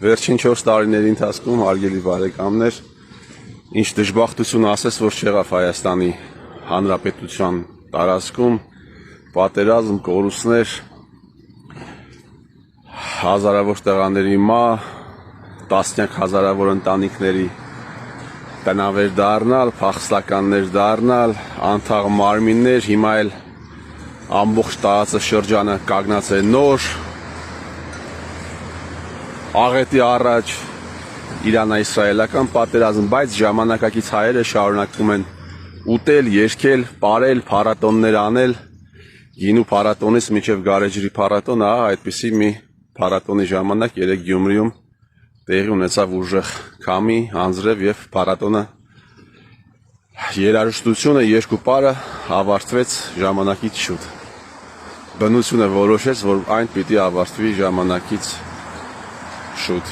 Վերջին 4 տարիների ընթացքում հարգելի բարեկամներ, ինչ դժբախտություն ասես, որ չեղավ Հայաստանի Հանրապետության տարածքում պատերազմ, կորուստներ, հազարավոր տղաների մահ, տասնյակ հազարավոր ընտանիքների տնավեր դառնալ, փախստականներ դառնալ, անթաղ մարմիններ, հիմա էլ ամբողջ տարածաշրջանը կանգնած է նոր աղետի առաջ Իրано-իսրայելական պատերազմ, բայց ժամանակակից հայերը շարունակում են ուտել, երգել, պարել, փառատոններ անել, գինու փառատոնից մինչև գարեջրի փառատոն, այդպիսի մի փառատոնի ժամանակ երեք Գյումրիում տեղի ունեցավ ուժեղ քամի, անձրև եւ փառատոնը երաժշտությունը երկու պարը ավարտվեց ժամանակից շուտ։ Բնությունը որոշեց, որ այն պիտի ավարտվի ժամանակից շուտ։